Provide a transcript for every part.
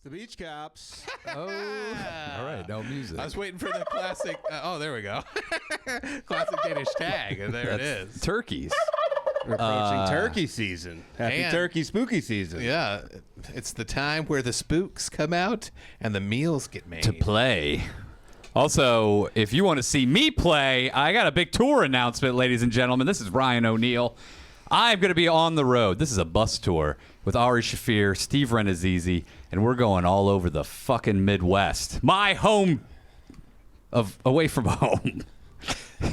The Beach Cops. Oh, all right. No music. I was waiting for the classic. Oh, there we go. Classic Danish tag, and there it is. Turkeys. We're approaching turkey season. Happy and- turkey spooky season. Yeah, it's the time where the spooks come out and the meals get made. To play. Also, if you want to see me play, I got a big tour announcement, ladies and gentlemen. This is Ryan O'Neal. I'm going to be on the road. This is a bus tour with Ari Shafir, Steve Renazizi, and we're going all over the fucking Midwest. My home away from home. I'm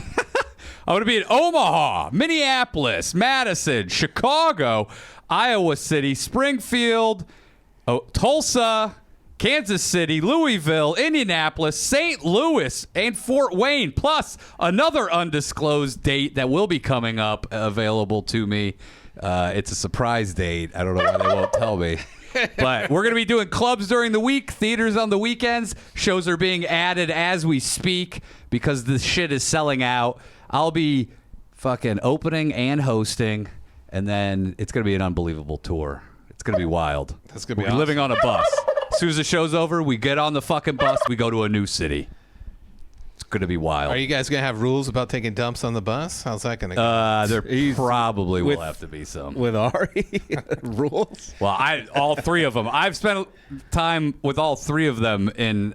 going to be in Omaha, Minneapolis, Madison, Chicago, Iowa City, Springfield, Tulsa, Kansas City, Louisville, Indianapolis, St. Louis, and Fort Wayne, plus another undisclosed date that will be coming up available to me. It's a surprise date. I don't know why they won't tell me. But we're going to be doing clubs during the week, theaters on the weekends. Shows are being added as we speak because the shit is selling out. I'll be fucking opening and hosting, and then it's going to be an unbelievable tour. It's going to be wild. That's going to be We're awesome. living on a bus. As soon as the show's over, we get on the fucking bus, we go to a new city. It's going to be wild. Are you guys going to have rules about taking dumps on the bus? How's that going to go? There probably will have to be some. With Ari rules. Well, all three of them. I've spent time with all three of them in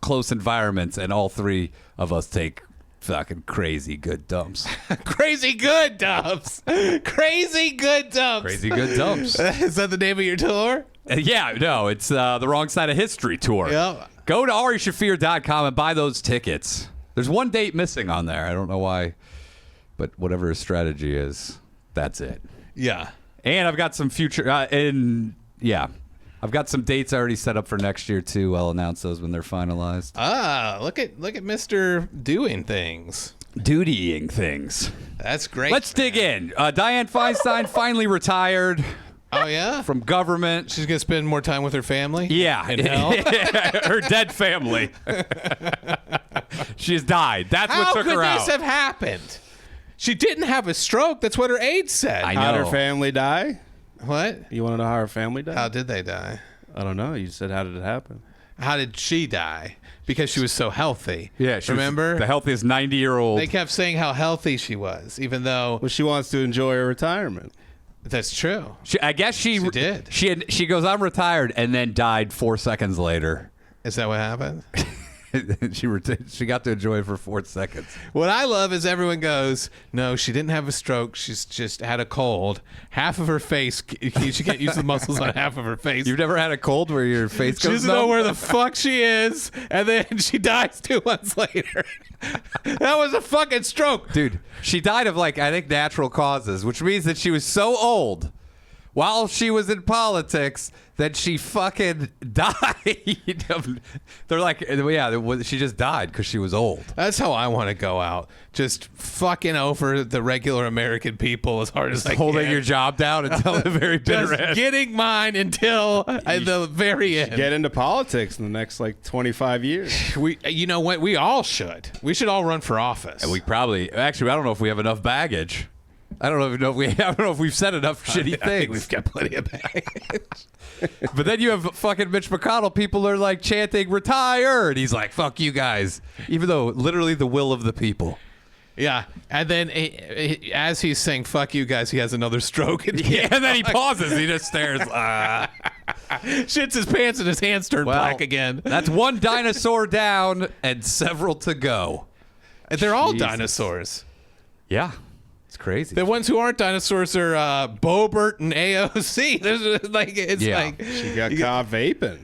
close environments, and all three of us take fucking crazy good dumps. Crazy good dumps. Crazy good dumps. Crazy good dumps. Is that the name of your tour? Yeah, no, it's the Wrong Side of History tour. Yep. Go to arishafir.com and buy those tickets. There's one date missing on there. I don't know why, but whatever his strategy is, that's it. Yeah. And I've got some future, I've got some dates already set up for next year too. I'll announce those when they're finalized. Ah, look at Mr. Doing things. Dutying things. That's great. Let's dig in. Dianne Feinstein finally retired Oh yeah. from government. She's gonna spend more time with her family. Yeah, In hell. her dead family. She has died. That's How what took could her this out. have happened? She didn't have a stroke. That's what her aides said. I How'd know. her family die? What? You want to know how her family died? How did they die? I don't know. You said, how did it happen? How did she die? Because she was so healthy. Yeah, she remember was the healthiest 90-year-old. They kept saying how healthy she was, even though Well, she wants to enjoy her retirement. that's true. I guess she did. She goes, I'm retired, and then died 4 seconds later. Is that what happened? She got to enjoy it for 4 seconds. What I love is everyone goes, no, she didn't have a stroke. She's just had a cold. Half of her face, she can't use the muscles on half of her face. You've never had a cold where your face She goes doesn't know numb? where the fuck she is, and then she dies 2 months later. That was a fucking stroke. Dude, she died of, I think, natural causes, which means that she was so old while she was in politics that she fucking died. They're like, yeah, she just died because she was old. That's how I want to go out. Just fucking over the regular American people as hard as I Holding can. your job down until the very bitter Just end. getting mine until the very end. Get into politics in the next 25 years. You know what? We all should. We should all run for office. We probably, actually, I don't know if we have enough baggage. I don't know if we've said enough shitty I think things. we've got plenty of baggage. But then you have fucking Mitch McConnell. People are like chanting "retire," and he's like, "Fuck you guys," even though literally the will of the people. Yeah, and then as he's saying "fuck you guys," he has another stroke, and And then he pauses. He just stares. shits his pants, and his hands turn black again. That's one dinosaur down and several to go. And they're all Jesus. dinosaurs. Yeah, it's crazy. The ones who aren't dinosaurs are Bobert and AOC. She got caught vaping.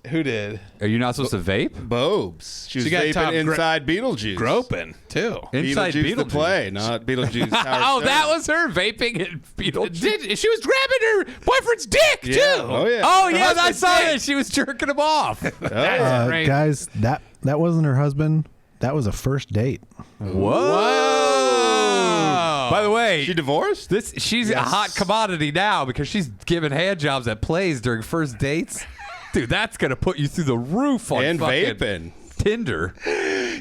Who did? Are you not supposed to vape? Bobes. She was got top vaping inside Beetlejuice. Groping too. Inside Beetlejuice the Beetlejuice. play, not Beetlejuice. Oh, that was her vaping in Beetlejuice. She was grabbing her boyfriend's dick too. Oh yeah. Oh yeah, I husband's saw dick. it. She was jerking him off. That's great. Guys, that wasn't her husband. That was a first date. Whoa! By the way, She divorced? she's a hot commodity now because she's giving hand jobs at plays during first dates. Dude, that's gonna put you through the roof on And fucking vaping. Tinder.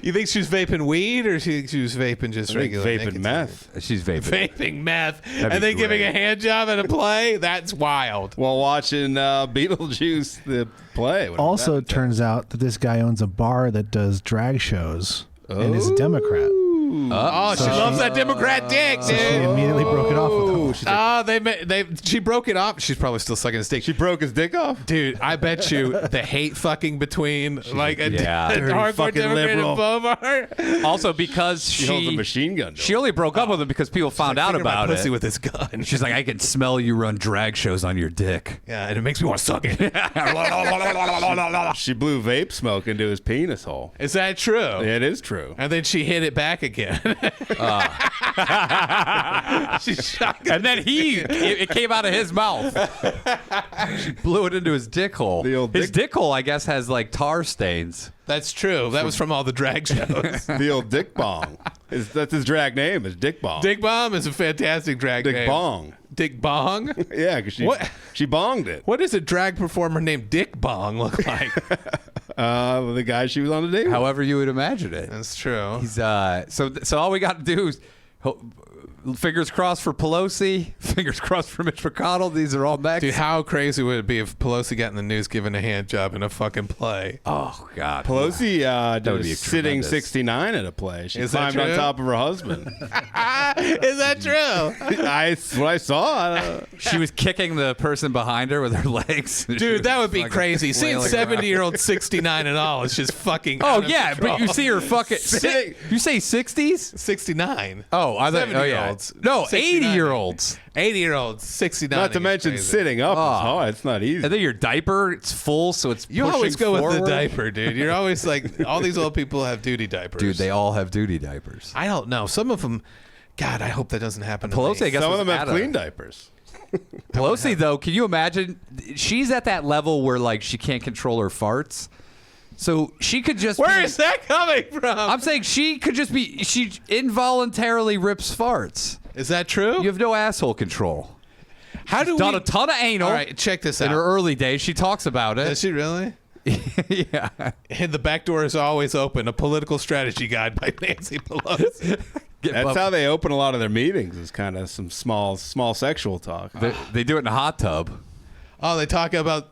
You think she was vaping weed, or she was vaping just regular vaping nicotine? meth. She's vaping. Vaping meth, That'd and be then giving great. a hand job at a play? That's wild. While watching Beetlejuice the play. Whatever Also, that it turns out that this guy owns a bar that does drag shows and is a Democrat. Oh, she loves that Democrat dick, So she dude. immediately broke it off with him. Oh, she broke it off. She's probably still sucking his dick. She broke his dick off? Dude, I bet you the hate fucking between like a, Yeah. a Dirty hardcore fucking Democrat and liberal. Bomar. Also, because She holds a machine gun. she only broke up with him because people found out about pussy it. with his gun. She's like, I can smell you run drag shows on your dick. Yeah, and it makes me want to suck it. She blew vape smoke into his penis hole. Is that true? It is true. And then she hit it back again. She shot. And then it came out of his mouth. She blew it into his dick hole. The old His dick- dick hole, I guess, has like tar stains. That's true. That was from all the drag shows. The old Dick Bong. That's his drag name is Dick Bong. Dick Bomb is a fantastic drag Dick name. Bong. Dick Bong? Yeah, because What? she bonged it. What does a drag performer named Dick Bong look like? The guy she was on a date with. However you would imagine it. That's true. He's so all we got to do is fingers crossed for Pelosi, fingers crossed for Mitch McConnell. These are all next. Dude, how crazy would it be if Pelosi got in the news giving a hand job in a fucking play? Oh God, Pelosi did would a be sitting tremendous. 69 at a play. She Is that climbed on true? top of her husband. Is that true? What I saw. She was kicking the person behind her with her legs. She Dude, was that would be fucking crazy. Seeing flailing 70-year-old 69 and all is just fucking Oh out of yeah, control. but you see her fucking. Sitting- You say 60s? 69. Oh, I thought. Oh yeah. 70-year-olds. No, 69. 80-year-olds. 80-year-olds, 69. Not to mention crazy. sitting up is hard. It's not easy. And then your diaper, it's full, so it's You pushing always go with forward. the diaper, dude. You're always like, all these old people have duty diapers. Dude, they all have duty diapers. I don't know. Some of them, God, I hope that doesn't happen to Pelosi, me. I guess, Some of was them have at a- clean diapers. Pelosi, though, can you imagine? She's at that level where like she can't control her farts, so she could just. Where be, is that coming from? I'm saying she could just be. She involuntarily rips farts. Is that true? You have no asshole control. How do Done we? a ton of anal. All right, check this In out. her early days, she talks about Is it. she really? Yeah. And the back door is always open. A political strategy guide by Nancy Pelosi. That's how they open a lot of their meetings. Is kind of some small sexual talk. They do it in a hot tub. Oh, they talk about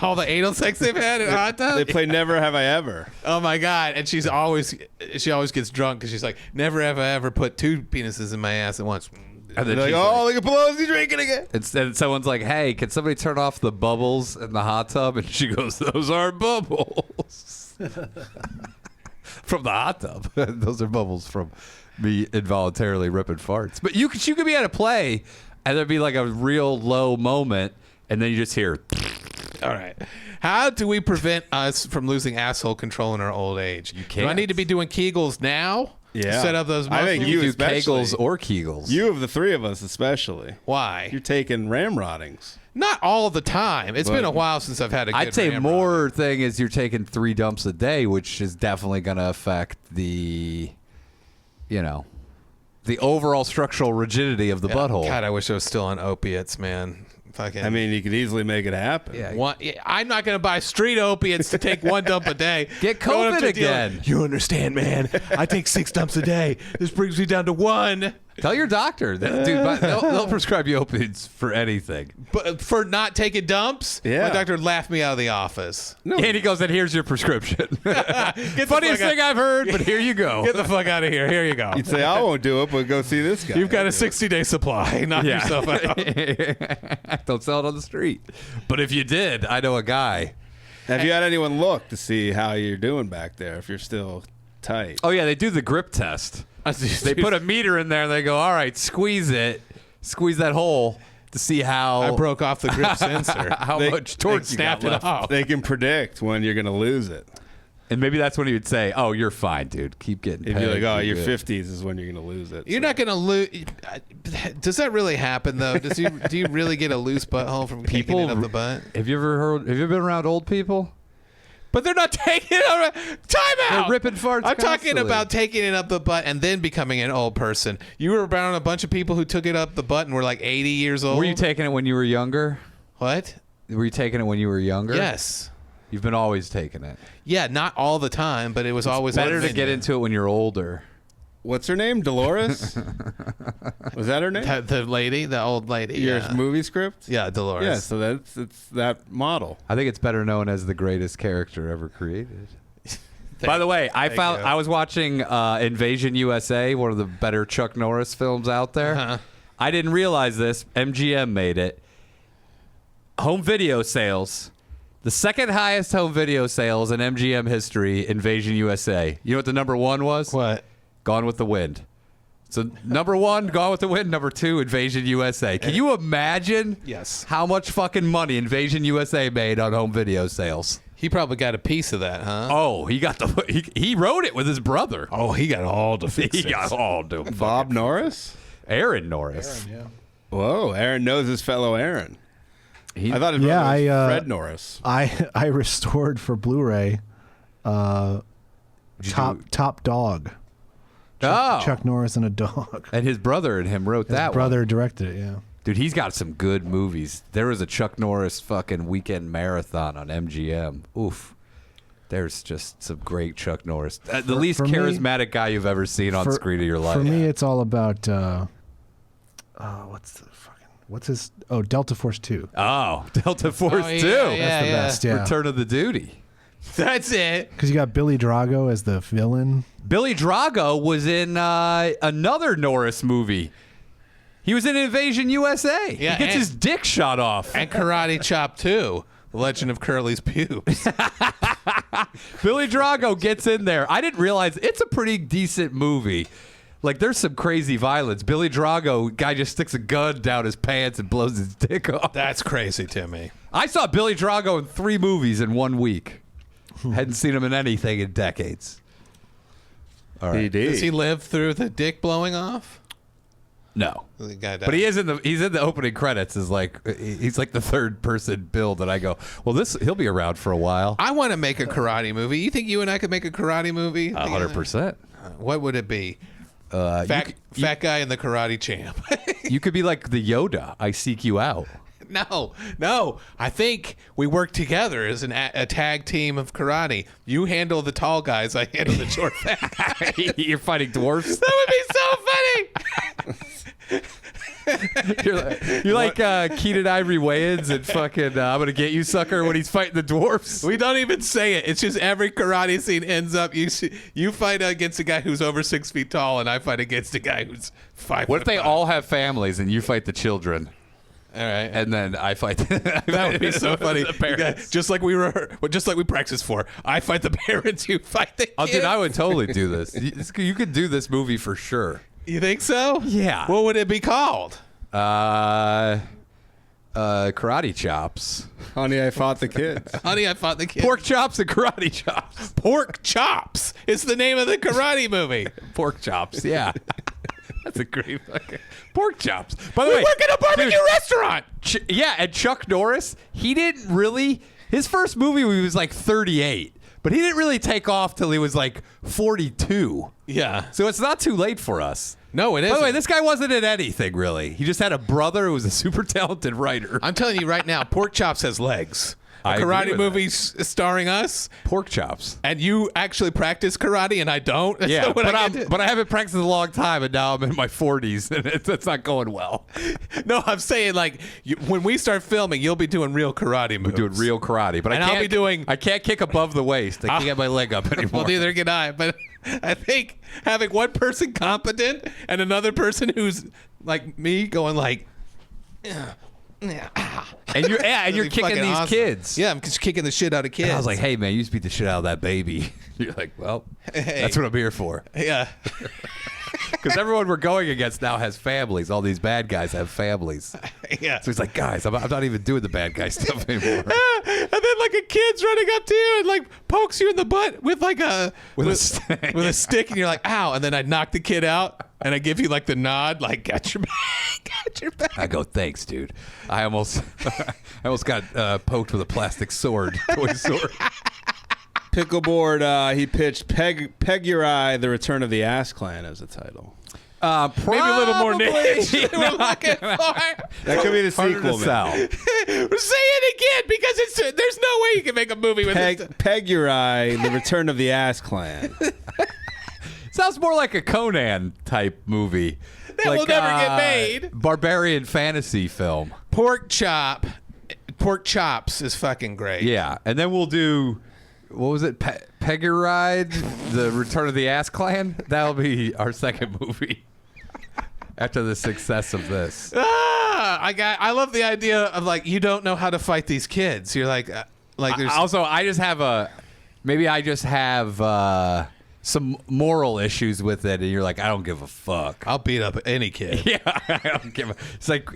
all the anal sex they've had in a hot tub. They play Never Have I Ever. Oh my God! And she always gets drunk because she's like, never have I ever put two penises in my ass at once. And then They're like, she's oh, like, look at Pelosi drinking again. instead, someone's like, "Hey, can somebody turn off the bubbles in the hot tub?" And she goes, "Those aren't bubbles from the hot tub. Those are bubbles from me involuntarily ripping farts." But you could be at a play, and there'd be like a real low moment, and then you just hear. All right. How do we prevent us from losing asshole control in our old age? Do I can't. need to be doing Kegels now? Yeah. To set up those I muscles? think you do especially. Kegels or Kegels. You of the three of us especially. Why? You're taking ramroddings. Not all the time. It's But- been a while since I've had a good I'd say ramrod. more thing is you're taking 3 dumps a day, which is definitely going to affect the, the overall structural rigidity of the butthole. God, I wish I was still on opiates, man. Fucking. I mean, you could easily make it happen. Yeah. I'm not going to buy street opiates to take 1 dump a day. Get Going up COVID to a dealer, again. You understand, man? I take 6 dumps a day. This brings me down to 1. Tell your doctor, dude. But they'll prescribe you opiates for anything. But for not taking dumps, Yeah. my doctor laughed me out of the office. No, And he goes, "And here's your prescription." Get the Funniest fuck thing I've heard, but here you go. Get the fuck out of here. Here you go. you'd say I won't do it, but go see this guy. You've got a 60-day supply. Knock yourself out. Don't sell it on the street. But if you did, I know a guy. Have you had anyone look to see how you're doing back there? If you're still tight. Oh yeah, they do the grip test. They put a meter in there and they go, "All right, squeeze that hole to see how I broke off the grip sensor. how They- much torque They you snapped got it left." off. They can predict when you're gonna lose it. And maybe that's when he would say, "Oh, you're fine, dude. Keep getting If pegged. you're like, oh, You're your good." 50s is when you're gonna lose it. You're not going to lose. Does that really happen, though? Do you really get a loose butthole from kicking People it up the butt? Have you been around old people? But they're not taking it out. Time out. They're ripping farts I'm talking constantly. about taking it up the butt and then becoming an old person. You were around a bunch of people who took it up the butt and were like 80 years old. Were you taking it when you were younger? What? Were you taking it when you were younger? Yes. You've been always taking it. Yeah, not all the time, but it was always Better on to the get menu. into it when you're older. What's her name? Dolores? Was that her name? The lady, the old lady. Your Yeah, movie script? yeah, Dolores. Yeah, so it's that model. I think it's better known as the greatest character ever created. By the way, I was watching Invasion USA, one of the better Chuck Norris films out there. Uh-huh. I didn't realize this. MGM made it. Home video sales. The second highest home video sales in MGM history, Invasion USA. You know what the number one was? What? Gone with the Wind. So number one, Gone with the Wind. Number two, Invasion USA. Can you imagine Yes. how much fucking money Invasion USA made on home video sales? He probably got a piece of that, huh? Oh, he wrote it with his brother. Oh, he got all the He got all to Bob Norris? Aaron Norris. Whoa, Aaron knows his fellow Aaron. He- I thought it Yeah, was Fred Norris. I restored for Blu-ray Top Dog. Oh. Chuck Norris and a dog. And his brother and him wrote His that brother one. directed it, yeah. Dude, he's got some good movies. There was a Chuck Norris fucking weekend marathon on MGM. Oof. There's just some great Chuck Norris. The least for me- charismatic guy you've ever seen on screen of your life. For me, it's all about Delta Force 2. Oh, Delta Force 2. yeah, That's the best, yeah. Return of the Duty. That's it. Because you got Billy Drago as the villain. Billy Drago was in another Norris movie. He was in Invasion USA. Yeah, he gets and- his dick shot off. And Karate Chop 2. The Legend of Curly's Pubes. Billy Drago gets in there. I didn't realize it's a pretty decent movie. Like, there's some crazy violence. Billy Drago, guy just sticks a gun down his pants and blows his dick off. That's crazy to me. I saw Billy Drago in 3 movies in 1 week. Hadn't seen him in anything in decades. All right. Does he live through the dick blowing off? No. The guy died. But he's in the opening credits. He's like the third person billed, and I go, well, he'll be around for a while. I want to make a karate movie. You think you and I could make a karate movie? 100%. What would it be? Fat guy and the karate champ. You could be like the Yoda. I seek you out. No. I think we work together as a tag team of karate. You handle the tall guys. I handle the short fat guys. You're fighting dwarfs. That would be so funny. You're like Keenan Ivory Wayans and fucking I'm gonna get you, sucker, when he's fighting the dwarfs. We don't even say it. It's just every karate scene ends up you fight against a guy who's over 6 feet tall, and I fight against a guy who's 5. What if they all have families and you fight the children? All right. And then I fight. That would be so funny. The parents. Just like we practiced for. I fight the parents. You fight the kids. Oh, dude, I would totally do this. You could do this movie for sure. You think so? Yeah. What would it be called? Karate chops. Honey, I Fought the Kids. Honey, I Fought the Kids. Pork chops and karate chops. Pork Chops. It's the name of the karate movie. Pork chops. Yeah. That's a great fucking pork chops. By the We way, work at a barbecue dude, restaurant. yeah, and Chuck Norris, he didn't really. His first movie, he was like 38, but he didn't really take off till he was like 42. Yeah. So it's not too late for us. No, it By isn't. the way, this guy wasn't in anything really. He just had a brother who was a super talented writer. I'm telling you right now, Pork Chops has legs. I A agree karate with movie starring us, Pork chops. and you actually practice karate, and I don't. That's Yeah, not what but I I'm, get to- but I haven't practiced in a long time, and now I'm in my 40s, and it's not going well. No, I'm saying like when we start filming, you'll be doing real karate moves. Doing real karate, but And I I'll can't be doing- I can't kick above the waist. I can't get my leg up anymore. Well, neither can I. But I think having one person competent and another person who's like me going like, and you're That'd be kicking fucking these awesome. kids. Yeah, I'm just kicking the shit out of kids. And I was like, hey man, you just beat the shit out of that baby. You're like, well, Hey. that's what I'm here for. yeah. Because everyone we're going against now has families. All these bad guys have families. Yeah. So he's like, guys, I'm not even doing the bad guy stuff anymore. And then like a kid's running up to you and like pokes you in the butt with like a With a stick. with a stick, and you're like, ow! And then I knock the kid out, and I give you like the nod, like got your back, got your back. I go, thanks, dude. I almost got poked with a plastic sword, toy sword. Pickleboard, he pitched Peg Your Eye, The Return of the Ass Clan as a title. Probably Maybe a little more niche than we're looking for. That could be the Harder sequel, to man. sell. Say it again, because there's no way you can make a movie with this. Peg Your Eye, The Return of the Ass Clan. Sounds more like a Conan type movie. That will never get made. Barbarian fantasy film. Pork chops is fucking great. Yeah, and then we'll do, what was it? Pegger Ride, The Return of the Ass Clan. That'll be our second movie after the success of this. I love the idea of like, you don't know how to fight these kids. You're like there's Also, I just have some moral issues with it, and you're like, I don't give a fuck. I'll beat up any kid. Yeah, I don't give a. It's like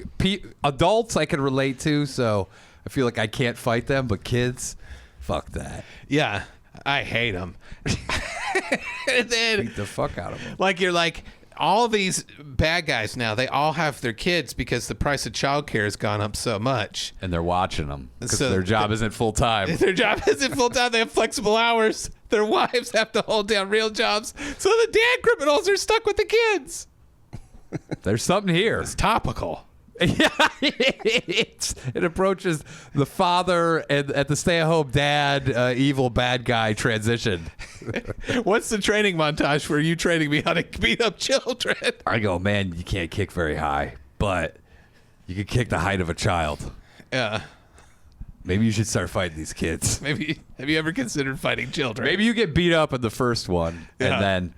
adults I can relate to, so I feel like I can't fight them, but kids, fuck that. Yeah, I hate them. And then, Beat the fuck out of them. like, you're like, all these bad guys now, they all have their kids because the price of childcare has gone up so much. And they're watching them because So their job isn't full time. Their job isn't full time. They have flexible hours. Their wives have to hold down real jobs. So the dad criminals are stuck with the kids. There's something here. It's topical. Yeah, it approaches the father and at the stay-at-home dad, evil bad guy transition. What's the training montage for you training me how to beat up children? I go, man, you can't kick very high, but you can kick the height of a child. Yeah. Maybe you should start fighting these kids. Maybe. Have you ever considered fighting children? Maybe you get beat up in the first one, Yeah. and then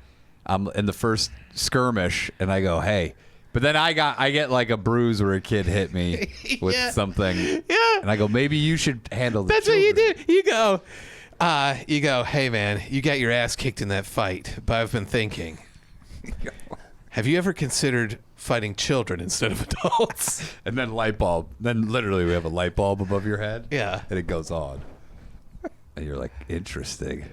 I'm in the first skirmish, and I go, hey. But then I get like a bruise where a kid hit me with Yeah. something. Yeah. And I go, maybe you should handle the That's what you children. do. You go, hey, man, you got your ass kicked in that fight, but I've been thinking. Have you ever considered fighting children instead of adults? And then light bulb. Then literally we have a light bulb above your head. Yeah. And it goes on. And you're like, interesting.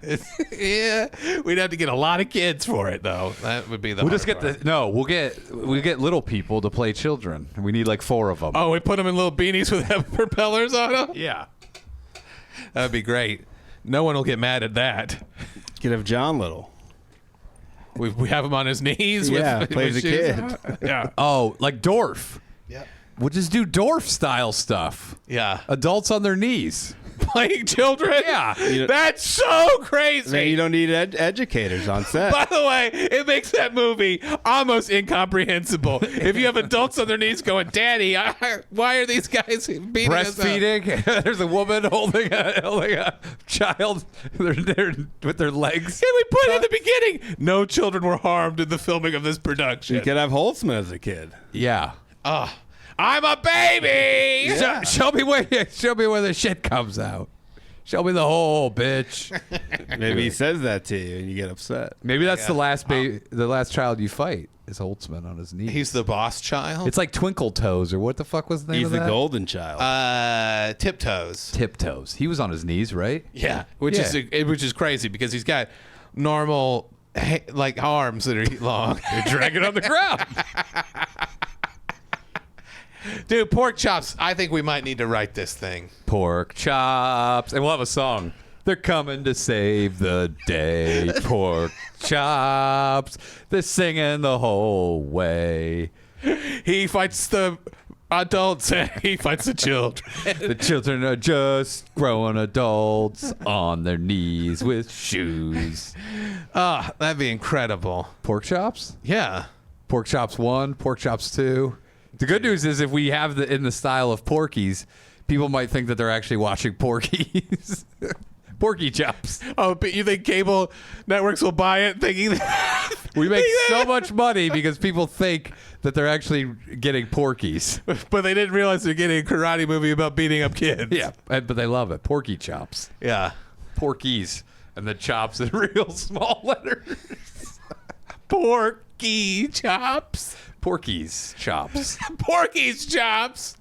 Yeah. We'd have to get a lot of kids for it, though. That would be the We'll just get hard part. we'll get little people to play children. We need like 4 of them. Oh, we put them in little beanies with propellers on them? Yeah. That'd be great. No one will get mad at that. Could have John Little. We have him on his knees. Yeah, plays with a shoes kid. on. Yeah. Oh, like Dorf. Yeah. We'll just do Dorf style stuff. Yeah. Adults on their knees. Playing children? Yeah. That's so crazy. Then you don't need educators on set. By the way, it makes that movie almost incomprehensible. If you have adults on their knees going, Daddy, why are these guys beating us up? Breastfeeding. There's a woman holding a child with their legs. Can we put in the beginning? No children were harmed in the filming of this production. You could have Holtzman as a kid. Yeah. I'm a baby. Yeah. Show me where the shit comes out. Show me the hole, bitch. Maybe he says that to you and you get upset. Maybe that's the last child you fight is Holtzman on his knees. He's the boss child. It's like Twinkle Toes or what the fuck was the name He's of the that? golden child. Tiptoes. Tiptoes. He was on his knees, right? Yeah, which is crazy because he's got normal like arms that are long. They're dragging on the ground. Dude, pork chops. I think we might need to write this thing. Pork chops. And we'll have a song. They're coming to save the day. Pork chops. They're singing the whole way. He fights the adults and he fights the children. The children are just growing adults on their knees with shoes. That'd be incredible. Pork chops? Yeah. Pork chops 1, pork chops 2. The good news is if we have in the style of Porky's, people might think that they're actually watching Porky's. Porky chops. Oh, but you think cable networks will buy it thinking that We make so much money because people think that they're actually getting Porky's. but they didn't realize they're getting a karate movie about beating up kids. Yeah, but they love it. Porky chops. Yeah. Porky's. And the chops in real small letters. Porky chops. Porky's chops. Porky's chops.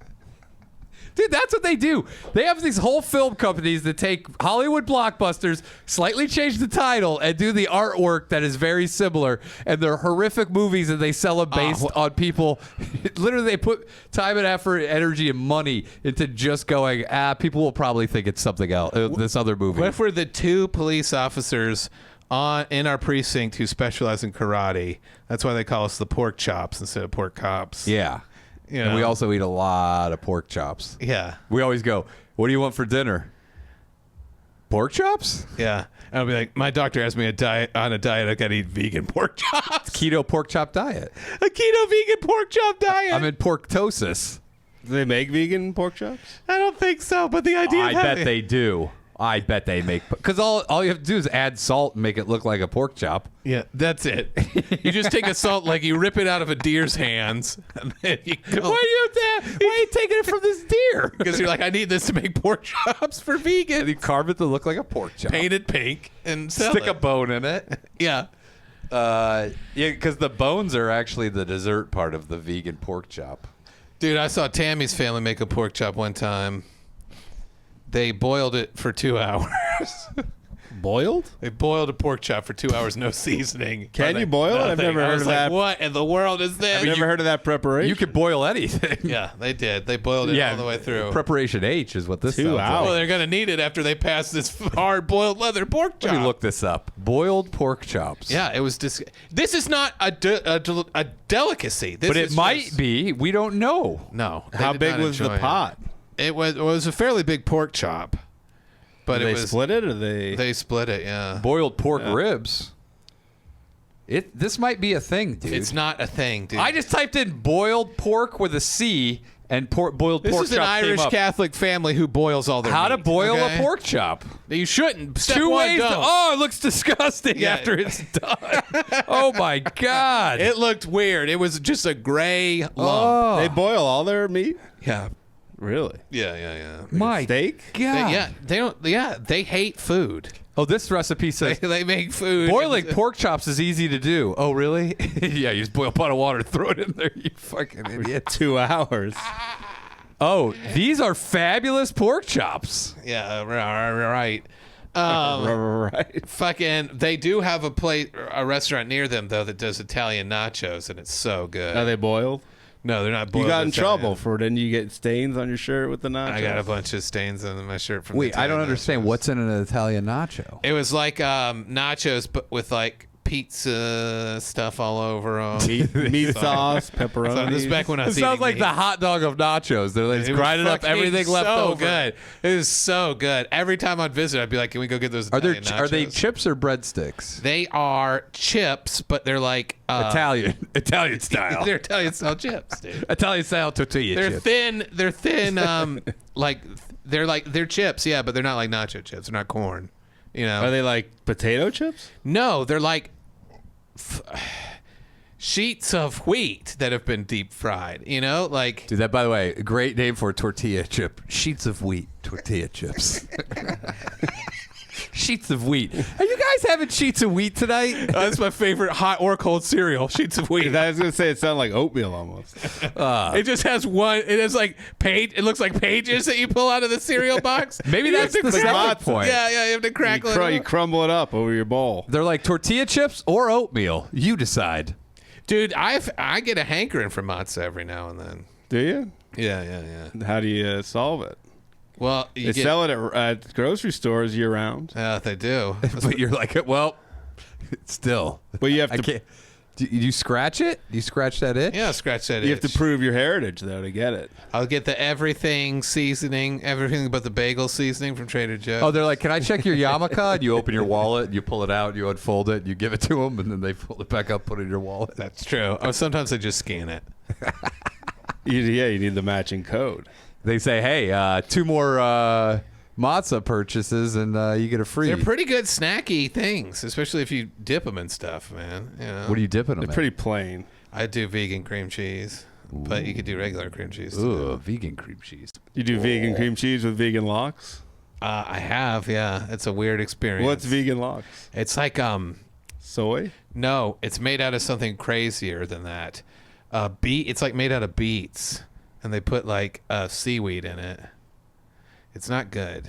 Dude, that's what they do. They have these whole film companies that take Hollywood blockbusters, slightly change the title, and do the artwork that is very similar. And they're horrific movies, and they sell them based on people. Literally, they put time and effort, energy, and money into just going, people will probably think it's something else, this other movie. What if we're the 2 police officers in our precinct who specialize in karate. That's why they call us the pork chops instead of pork cops. Yeah. You And we know? also eat a lot of pork chops. Yeah. We always go, what do you want for dinner? Pork chops? Yeah. And I'll be like, my doctor has me on a diet. I got to eat vegan pork chops. Keto pork chop diet. A keto vegan pork chop diet. I'm in porktosis. Do they make vegan pork chops? I don't think so, but the idea. I bet they do. I bet they make, because all you have to do is add salt and make it look like a pork chop. Yeah, that's it. You just take a salt, like you rip it out of a deer's hands, and then you go. Why are you taking it from this deer? Because you're like, I need this to make pork chops for And you vegan. carve it to look like a pork chop. Paint it pink and sell Stick it. a bone in it. Yeah. Yeah, because the bones are actually the dessert part of the vegan pork chop. Dude, I saw Tammy's family make a pork chop one time. They boiled it for 2 hours. Boiled? They boiled a pork chop for 2 hours, no seasoning. Can you boil it? I've Nothing. never I heard was of like, that. What in the world is this? I've never heard of that preparation. You could boil anything. Yeah, they did. They boiled it all the way through. Preparation H is what this 2 sounds like. hours. Well, they're gonna need it after they pass this hard boiled leather pork chop. Let me look this up. Boiled pork chops. Yeah, it was. This is not a delicacy. This But it is might just- be. We don't know. No. they How did big not was the enjoy it. pot? It was a fairly big pork chop, but Did it they was split it or they? They split it. Yeah. Boiled pork ribs. This might be a thing, dude. It's not a thing, dude. I just typed in boiled pork with a C and boiled This pork is an chop came Irish up. Catholic family who boils all their How to meat, boil okay? a pork chop. You shouldn't. Step Two one, ways. don't. Oh, it looks disgusting Yeah. after it's done. Oh my god. It looked weird. It was just a gray lump. Oh. They boil all their meat? Yeah. Really? Yeah. My Steak? god. They don't. Yeah, they hate food. Oh, this recipe says They make food. boiling pork chops is easy to do. Oh, really? Yeah, you just boil a pot of water, throw it in there, you fucking idiot. 2 hours. Oh, these are fabulous pork chops. Yeah, right. Right. Fucking, they do have a restaurant near them though that does Italian nachos, and it's so good. Are they boiled? No, they're not. Boiled You got in Italian. trouble for didn't you get stains on your shirt with the nachos? I got a bunch of stains on my shirt from. Wait, the I don't Italian understand. nachos. What's in an Italian nacho? It was like nachos, but with like pizza stuff all over them. Meat sauce, pepperoni. So this is back when I It was sounds eating like meat. the hot dog of nachos. They're just It was grinding up fucking everything left so over. good. It was so good. Every time I'd visit, I'd be like, "Can we go get those Are Italian there are they nachos?" chips or breadsticks? They are chips, but they're like Italian style. they're Italian style chips, dude. Italian style tortilla They're chips. thin. They're thin. They're chips, yeah, but they're not like nacho chips. They're not corn. You know? Are they like potato chips? No, they're like sheets of wheat that have been deep fried. You know, like Dude, that, by the way, a great name for a tortilla chip. Sheets of wheat tortilla chips. Sheets of wheat. Are you guys having sheets of wheat tonight? that's my favorite hot or cold cereal. Sheets of wheat. I was gonna say it sounded like oatmeal almost. It just has one. It has like page. It looks like pages that you pull out of the cereal box. Maybe You that's have to the crack- selling point. Yeah, you have to crackle You it. crumble it up over your bowl. They're like tortilla chips or oatmeal. You decide. Dude, I get a hankering for matzah every now and then. Do you? Yeah. How do you solve it? Well, They sell it at grocery stores year round, Yeah, they do. But you're like, well, still. but you have I to can't. Do you scratch it? Do you scratch that itch? Yeah, scratch that you have itch. to prove your heritage though to get it. I'll get the everything seasoning, everything but the bagel seasoning from Trader Joe's. Oh, they're like, can I check your yarmulke? And you open your wallet, you pull it out, you unfold it, you give it to them, and then they pull it back up, put it in your wallet. That's true. Oh, sometimes I just scan it. You need the matching code. They say, hey, 2 more matzah purchases, and you get a free. They're pretty good snacky things, especially if you dip them in stuff, man. You know? What are you dipping them They're pretty plain. I do vegan cream cheese, but you could do regular cream cheese too. Ooh, vegan cream cheese. You do vegan cream cheese with vegan lox? I have, yeah. It's a weird experience. What's vegan lox? It's like Soy? no, it's made out of something crazier than that. It's like made out of beets, and they put like seaweed in it. It's not good.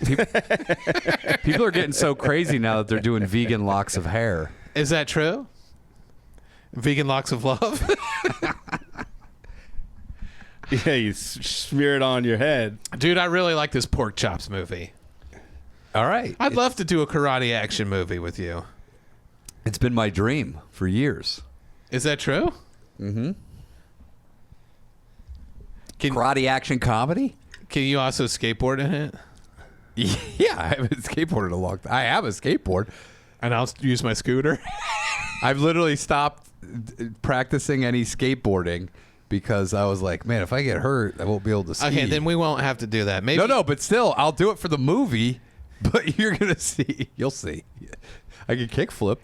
People are getting so crazy now that they're doing vegan locks of hair. Is that true? Vegan locks of love. Yeah, you smear it on your head. Dude, I really like this Pork Chops movie. All right. I'd love to do a karate action movie with you. It's been my dream for years. Is that true? Karate action comedy? Can you also skateboard in it? Yeah, I haven't skateboarded a long time. I have a skateboard. And I'll use my scooter. I've literally stopped practicing any skateboarding because I was like, man, if I get hurt, I won't be able to ski. Okay, then we won't have to do that. Maybe No, but still, I'll do it for the movie. But you're going to see. You'll see. I can kickflip.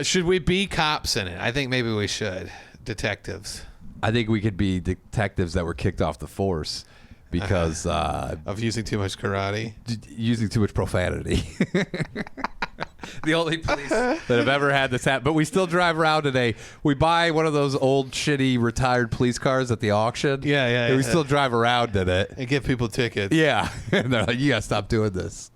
Should we be cops in it? I think maybe we should. Detectives. I think we could be detectives that were kicked off the force because Of using too much karate. using too much profanity. The only police that have ever had this happen. But we still drive around today. We buy one of those old, shitty, retired police cars at the auction. Yeah. And we still drive around in it. And give people tickets. Yeah. And they're like, you got to stop doing this.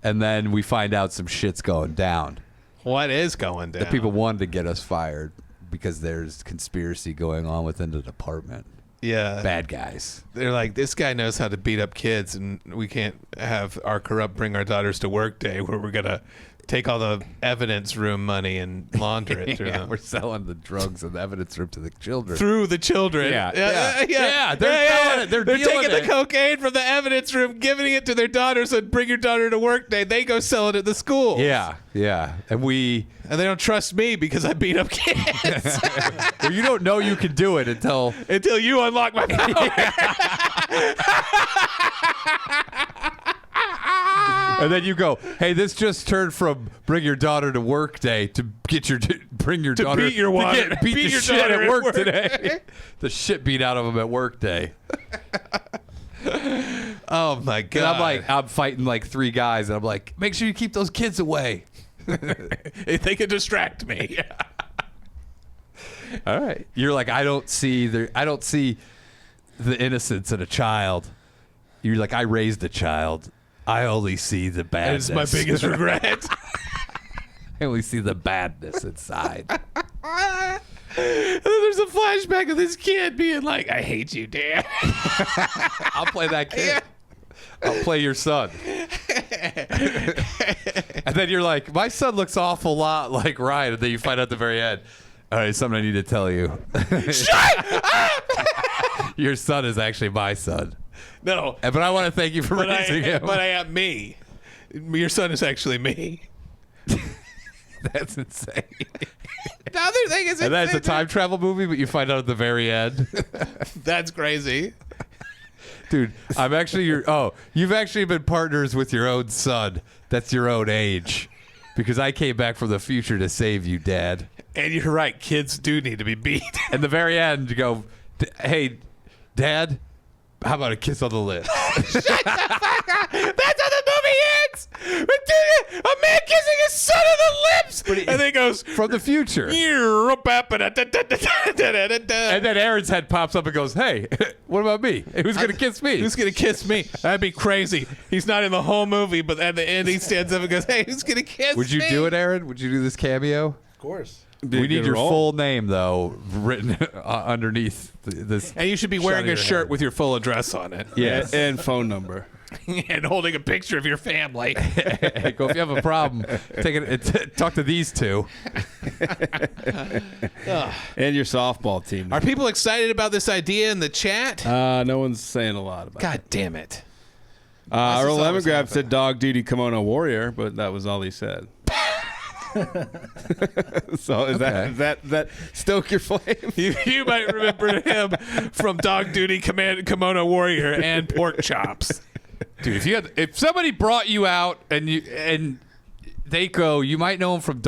And then we find out some shit's going down. What is going down? The people wanted to get us fired because there's conspiracy going on within the department. Yeah. Bad guys. They're like, this guy knows how to beat up kids, and we can't have our corrupt bring our daughters to work day where we're going to take all the evidence room money and launder it through Yeah, them. we're selling the drugs and the evidence room to the children. Through the children. Yeah. Yeah, They're selling it. They're taking dealing the it. cocaine from the evidence room, giving it to their daughters, and bring your daughter to work day. They go sell it at the school. Yeah. And And they don't trust me because I beat up kids. well, you don't know you can do it until you unlock my phone. and then you go, hey, this just turned from bring your daughter to work day to bring your daughter beat your water- to beat the your shit daughter at at work work. today. The shit beat out of them at work day. Oh my And god! I'm fighting like 3 guys, and I'm like, make sure you keep those kids away. They can distract me. All right. You're like, I don't see the innocence in a child. You're like, I raised a child. I only see the badness. It's my biggest regret. I only see the badness inside. And then there's a flashback of this kid being like, I hate you, Dad. I'll play that kid. I'll play your son. And then you're like, my son looks awful lot like Ryan. And then you find out at the very end, all right, something I need to tell you. Shut up! Your son is actually my son. No. But I want to thank you for raising him. But I am me. Your son is actually me. That's insane. The other thing is, And that's a time travel movie, but you find out at the very end. That's crazy. Dude, you've actually been partners with your own son. That's your own age. Because I came back from the future to save you, Dad. And you're right. Kids do need to be beat. And the very end, you go, hey, Dad, how about a kiss on the lips? Shut the fuck up! That's how the movie ends! A man kissing his son on the lips! And then goes, From the future. and And then Aaron's head pops up and goes, hey, what about me? Who's going to kiss me? who's gonna kiss me? That'd be crazy. He's not in the whole movie, but at the end he stands up and goes, hey, who's gonna kiss me? Would you do it, Aaron? Would you do this cameo? Of course. We need your full name, though, written underneath this. And you should be shot wearing of a your shirt head. with your full address on it. Yes. And phone number. And holding a picture of your family. Go, if you have a problem, talk to these two. And your softball team. Are people excited about this idea in the chat? No one's saying a lot about God damn it. it. Earl this always Lemongrab said dog duty kimono warrior, but that was all he said. So is that stoke your flame? You might remember him from Dog Duty Kimono Warrior and Pork Chops. Dude, if somebody brought you out and they go, you might know him from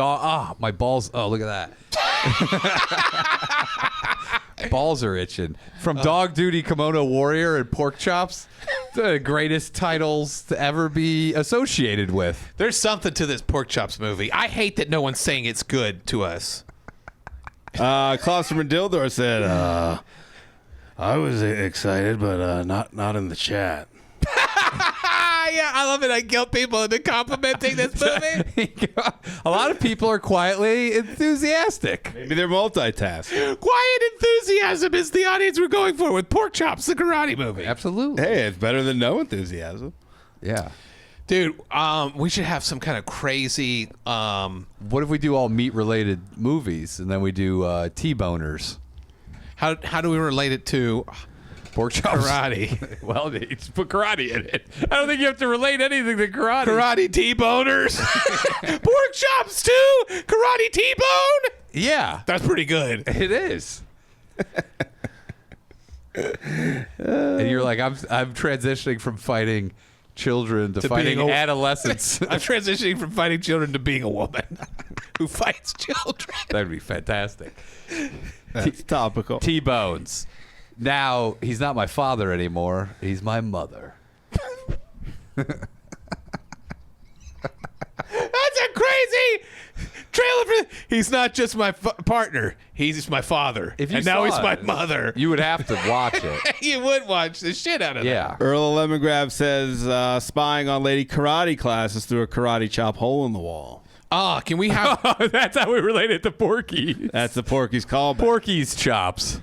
my balls. Oh, look at that. Balls are itching. From Dog Duty Kimono Warrior and Pork Chops, the greatest titles to ever be associated with. There's something to this Pork Chops movie. I hate that no one's saying it's good to us. Klaus from Dildor said, I was excited, but not in the chat. Yeah, I love it. I guilt people into complimenting this movie. A lot of people are quietly enthusiastic. Maybe they're multitasking. Quiet enthusiasm is the audience we're going for with Pork Chops, the karate movie. Absolutely. Hey, it's better than no enthusiasm. Yeah. Dude, we should have some kind of crazy. What if we do all meat-related movies, and then we do T-boners? How do we relate it to Pork chops. karate? Well, just put karate in it. I don't think you have to relate anything to karate. Karate T-boners, pork chops too. Karate T-bone. Yeah, That's pretty good. it is. And you're like, I'm transitioning from fighting children to fighting being a- adolescents. I'm transitioning from fighting children to being a woman who fights children. That'd be fantastic. That's topical. T-bones. Now he's not my father anymore. He's my mother. That's a crazy trailer for. He's not just my partner. He's my father. If you and now saw he's my it, mother. You would have to watch it. You would watch the shit out of that. Yeah. Earl of Lemongrab says spying on lady karate classes through a karate chop hole in the wall. Ah, can we have? That's how we relate it to Porky. That's the Porky's callback. Porky's chops.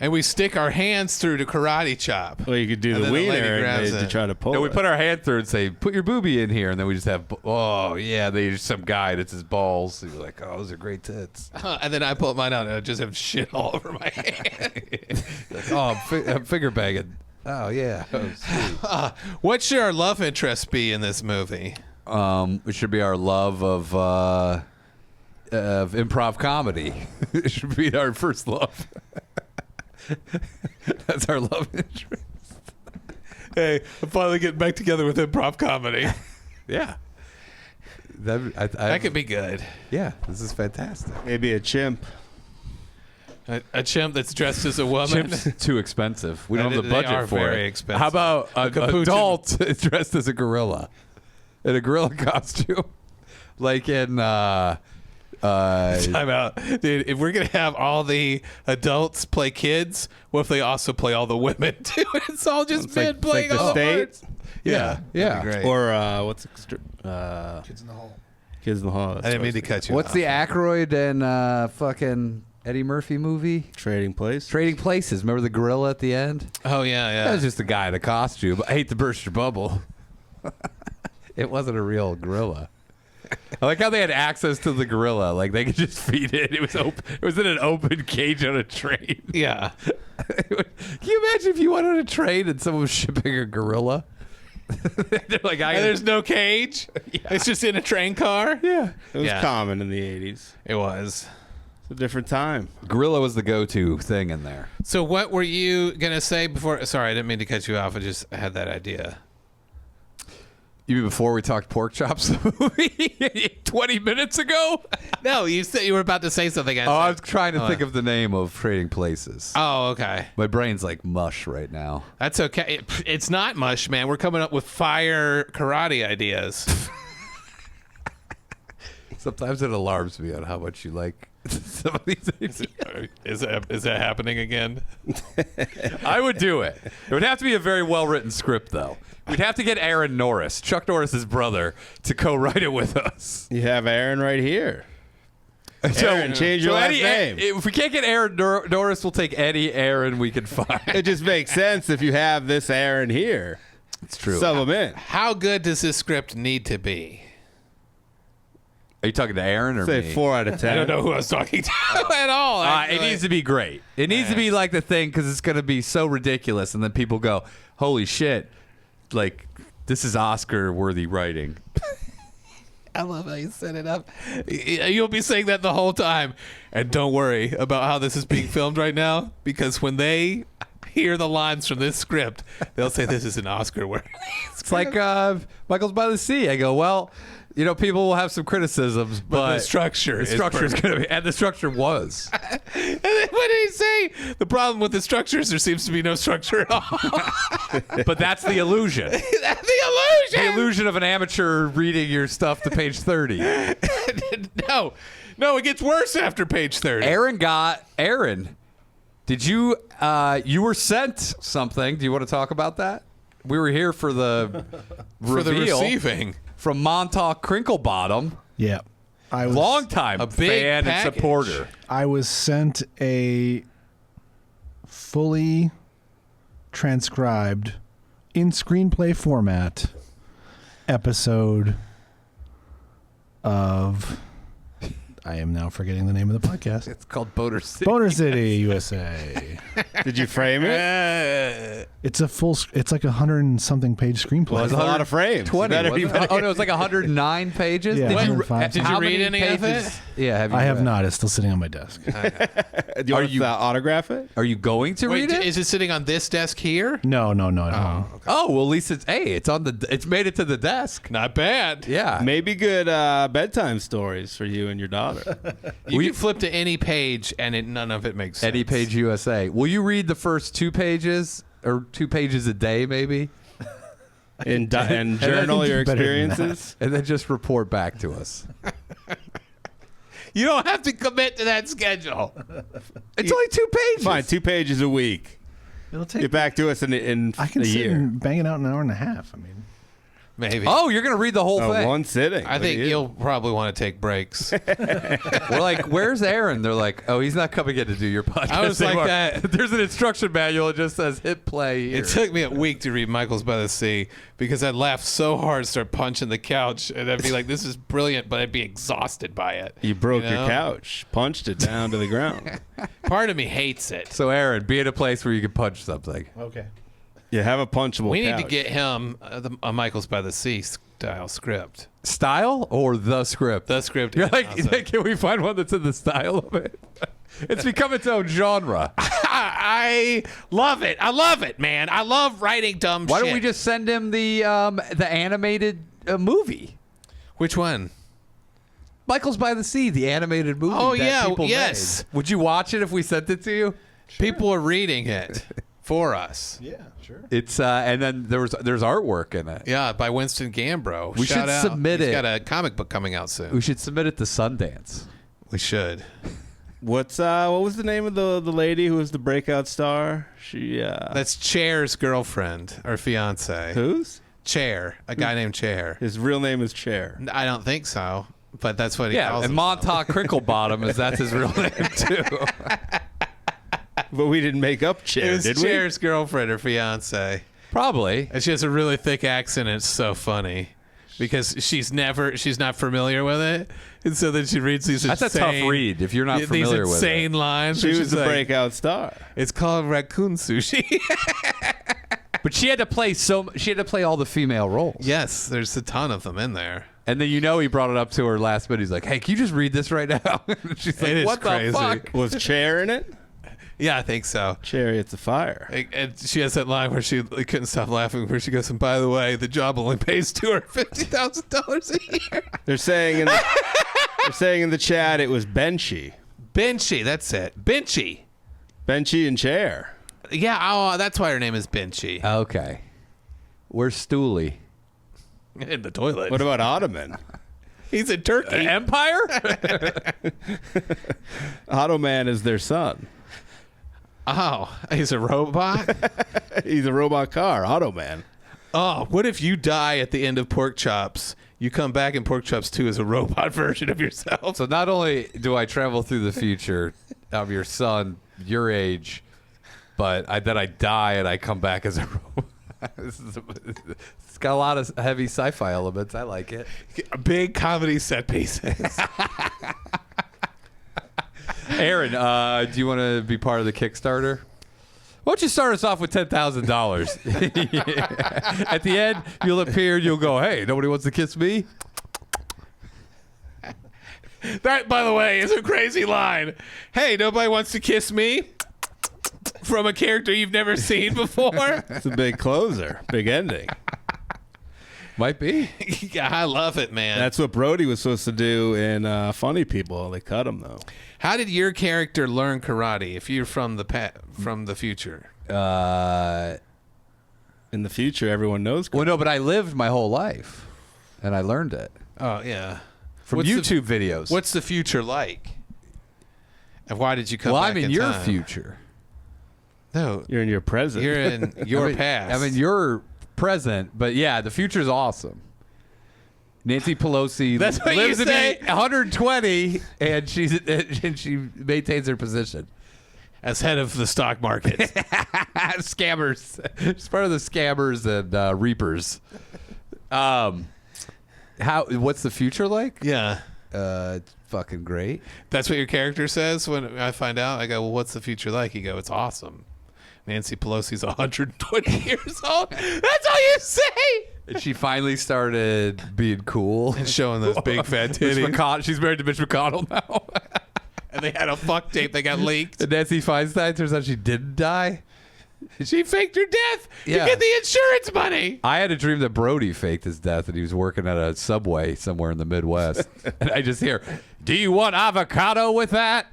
And we stick our hands through the karate chop. Well, you could do And the then the lady wiener grabs to it. try to pull And we it. put our hand through and say, put your boobie in here. And then we just have, oh, yeah, there's some guy that's his balls. And you're like, oh, those are great tits. And then I pull mine out and I just have shit all over my hand. Like, oh, I'm finger banging. Oh, yeah. Oh, sweet. What should our love interest be in this movie? It should be our love of improv comedy. It should be our first love. That's our love interest. Hey, I'm finally getting back together with improv comedy. Yeah. That could be good. Yeah, this is fantastic. Maybe a chimp. A chimp that's dressed as a woman. Chimp's too expensive. We don't have the They budget are for very it. expensive. How about an capuchin. adult dressed as a gorilla in a gorilla costume, like in Time out. Dude, if we're going to have all the adults play kids, what if they also play all the women too? It's all just It's men like playing the all the state. parts. Yeah. yeah. Great. Or what's Kids Kids in the Hall. in the Hall? That's I didn't mean to what cut you What's off. the Aykroyd and fucking Eddie Murphy movie? Trading Place. Trading Places. Remember the gorilla at the end? Oh, yeah, That was yeah. just a guy in a costume. I hate to burst your bubble. It wasn't a real gorilla. I like how they had access to the gorilla. Like they could just feed it. It was open. It was in an open cage on a train. Yeah. Can you imagine if you went on a train and someone was shipping a gorilla? They're like, And there's no cage. It's just in a train car. yeah. It was Yeah. common in the 80s. It was. It's a different time. Gorilla was the go-to thing in there. So what were you going to say before? Sorry, I didn't mean to cut you off. I just had that idea. You mean before we talked pork chops 20 minutes ago? No, you said you were about to say something. Oh, I was trying to think of the name of Trading Places. Oh, okay. My brain's like mush right now. That's okay. It's not mush, man. We're coming up with fire karate ideas. Sometimes it alarms me on how much you like some of these ideas. Is that happening again? I would do it. It would have to be a very well-written script, though. We'd have to get Aaron Norris, Chuck Norris's brother, to co-write it with us. You have Aaron right here. Aaron, change your last name. If we can't get Aaron Norris, we'll take any Aaron we can find. It just makes sense if you have this Aaron here. It's true. Sub him in. How good does this script need to be? Are you talking to Aaron or Say me? 4 out of 10. I don't know who I was talking to at all. It needs to be great. It needs to be like the thing because it's going to be so ridiculous, and then people go, "Holy shit! Like this is Oscar-worthy writing." I love how you set it up. You'll be saying that the whole time. And don't worry about how this is being filmed right now, because when they hear the lines from this script, they'll say this is an Oscar worthy. It's like Michael's by the Sea. I go, well, you know, people will have some criticisms, but the structure is is going to be, and the structure was. And then what did he say? The problem with the structures, there seems to be no structure at all. But that's the illusion. The The illusion. illusion of an amateur reading your stuff to page 30. No, it gets worse after page 30. Aaron, did you you were sent something? Do you want to talk about that? We were here for the For the reveal receiving. from Montauk Crinklebottom, Yeah. I was longtime A big fan package. and supporter. I was sent a fully transcribed in screenplay format episode of. I am now forgetting the name of the podcast. It's called Boner City. Boner City, USA. Did you frame it? It's a full. It's like 100 and something page screenplay. Well, it's a lot of frames. 20. You better- Oh, no, it's like 109 pages? Yeah, Did you, 105. Did you how read many any of pages? it? Yeah, have you I have read? not. It's still sitting on my desk. Do you want to autograph it? Are you going to Wait, read it? is it sitting on this desk here? No, at home. Oh, well, at least it's made it to the desk. Not bad. Yeah. Maybe good bedtime stories for you and your daughter. You can flip to any page and none of it makes sense. Eddie Page USA. Will you read the first 2 pages or 2 pages a day, maybe? And journal your better than that. experiences. And then just report back to us. You don't have to commit to that schedule. It's only 2 pages. Fine, 2 pages a week. It'll take. Get back to us in I can a sit year. and bang it out in an hour and a half. I mean, Maybe. Oh, you're going to read the whole thing. One sitting. I Look think at you. you'll probably want to take breaks. We're like, where's Aaron? They're like, oh, he's not coming in to do your podcast. I was like anymore. that. There's an instruction manual. It just says hit play here. It took me a week to read Michael's by the Sea because I'd laugh so hard, start punching the couch, and I'd be like, this is brilliant, but I'd be exhausted by it. You broke You your know? couch, punched it down to the ground. Part of me hates it. So, Aaron, be in a place where you can punch something. okay. You have a punchable We need to couch. get him a Michael's by the Sea style script. Style or the script? The script. You're is like, awesome. can we find one that's in the style of it? It's become its own genre. I love it. I love it, man. I love writing dumb Why shit. don't we just send him the animated movie? Which one? Michael's by the Sea, the animated movie. Oh, that yeah, people yes. made. Would you watch it if we sent it to you? People are reading it for us. Yeah, sure. It's and then there's artwork in it. Yeah, by Winston Gambro. We Shout should out. submit He's it. got a comic book coming out soon. We should submit it to Sundance. We should. What was the name of the lady who was the breakout star? She That's Chair's girlfriend or fiance. whose? Chair, a guy named Chair. His real name is Chair. I don't think so, but that's what he Yeah, calls and himself. Montauk Crinklebottom that's his real name too. But we didn't make up Chair, It was did we? Chair's girlfriend or fiance. Probably. And she has a really thick accent. And it's so funny because she's not familiar with it, and so then she reads these. That's a tough read if you're not familiar these with insane it. lines. She where was she's the like, breakout star. It's called raccoon sushi. But she had to play all the female roles. Yes, there's a ton of them in there. And then he brought it up to her last minute. He's like, "Hey, can you just read this right now?" She's like, It is "What crazy. the fuck?" Was Chair in it? Yeah, I think so. Chariots of Fire. And she has that line where she couldn't stop laughing, where she goes, "And by the way, the job only pays $250,000 a year." They're saying in the chat it was Benchy. Benchy, that's it. Benchy. Benchy and Chair. Yeah, oh, that's why her name is Benchy. Okay. Where's Stooley? In the toilet. What about Ottoman? He's in Turkey. Empire? Ottoman is their son. Oh, he's a robot? He's a robot car, Ottoman. Oh, what if you die at the end of Pork Chops? You come back in Pork Chops 2 as a robot version of yourself. So not only do I travel through the future of your son, your age, but then I die and I come back as a robot. It's got a lot of heavy sci-fi elements. I like it. Big comedy set pieces. Aaron, do you want to be part of the Kickstarter? Why don't you start us off with $10,000? At the end, you'll appear and you'll go, "Hey, nobody wants to kiss me?" That, by the way, is a crazy line. Hey, nobody wants to kiss me? From a character you've never seen before? It's a big closer, big ending. Might be. Yeah, I love it, man. That's what Brody was supposed to do in Funny People. They cut him though. How did your character learn karate if you're from the future? In the future, everyone knows. Well, no, but I lived my whole life, and I learned it Oh, yeah. from What's YouTube videos. What's the future like? And why did you come well, back I'm in in your time? future. No, You're in your present. you're in your past. I mean, you're present, but yeah, the future's awesome. Nancy Pelosi That's what you lives to say? be 120, and she maintains her position. as head of the stock market. Scammers. She's part of the scammers and reapers. What's the future like? Yeah. It's fucking great. That's what your character says when I find out. I go, well, what's the future like? You go, it's awesome. Nancy Pelosi's 120 years old. That's all you say. And she finally started being cool. And showing those big fat titties. She's married to Mitch McConnell now. And they had a fuck tape that got leaked. And Nancy Feinstein, turns out she didn't die. She faked her death Yeah. to get the insurance money. I had a dream that Brody faked his death and he was working at a Subway somewhere in the Midwest. And I just hear, do you want avocado with that?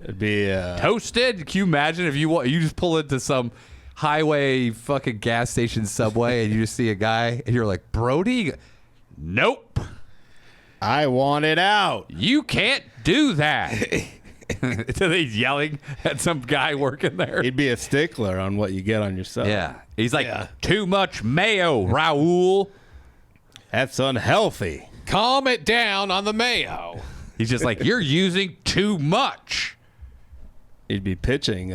It'd be Toasted? Can you imagine if you just pull into some highway fucking gas station Subway and you just see a guy and you're like, Brody? Nope. I want it out. You can't do that. So he's yelling at some guy working there. He'd be a stickler on what you get on your sub. Yeah. He's like, Yeah. too much mayo, Raul. That's unhealthy. Calm it down on the mayo. He's just like, you're using too much. He'd be pitching,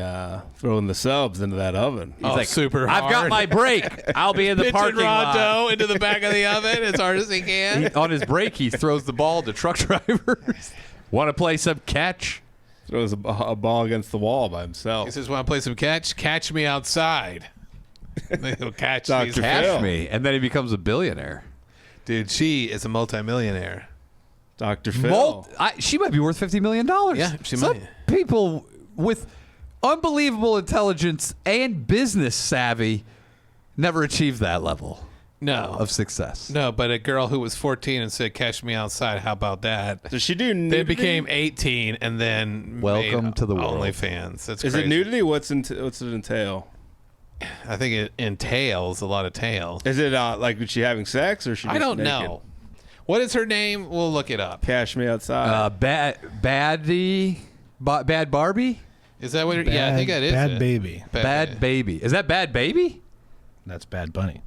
throwing the subs into that oven. He's like, super I've got hard. my break. I'll be in the Pitching parking raw lot. dough into the back of the oven as hard as he can. On his break, he throws the ball to truck drivers. Want to play some catch? Throws a ball against the wall by himself. He says, want to play some catch? Catch me outside. He'll catch Dr. these. Phil. Catch me. And then he becomes a billionaire. Dude, she is a multimillionaire. Dr. Phil. She might be worth $50 million. Yeah, she Some might. people with unbelievable intelligence and business savvy never achieved that level No. of success. No, but a girl who was 14 and said, catch me outside, how about that? Does she do nudity? They became 18 and then Welcome made to the world. OnlyFans. That's Is crazy. it nudity? What's it entail? I think it entails a lot of tail. Is it like was she having sex or is she I just don't naked? know. What is her name? We'll look it up. Cash me outside. Bad Barbie? Is that what it, yeah, I think that is Bad it. Baby. Bad Baby. Is that Bad Baby? That's Bad Bunny.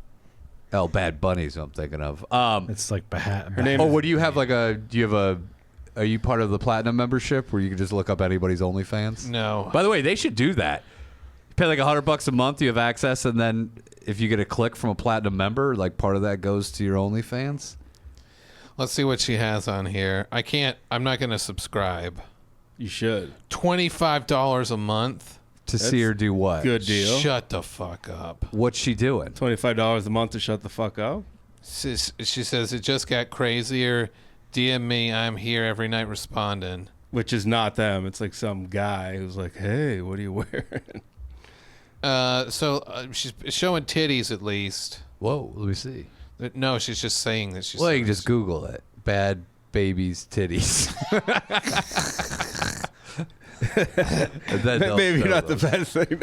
Oh, Bad Bunny's what I'm thinking of. It's like Her name Oh, what do you have? Are you part of the platinum membership where you can just look up anybody's OnlyFans? No. By the way, they should do that. You pay like $100 a month, you have access, and then if you get a click from a platinum member, like part of that goes to your OnlyFans. Let's see what she has on here. I'm not going to subscribe. You should. $25 a month? To see her do what? Good deal. Shut the fuck up. What's she doing? $25 a month to shut the fuck up. She says, it just got crazier. DM me. I'm here every night responding. Which is not them. It's like some guy who's like, hey, what are you wearing? She's showing titties at least. Whoa, let me see. No, she's just saying that she's. Well, you can just Google it. Bad baby's titties. Maybe not the best thing.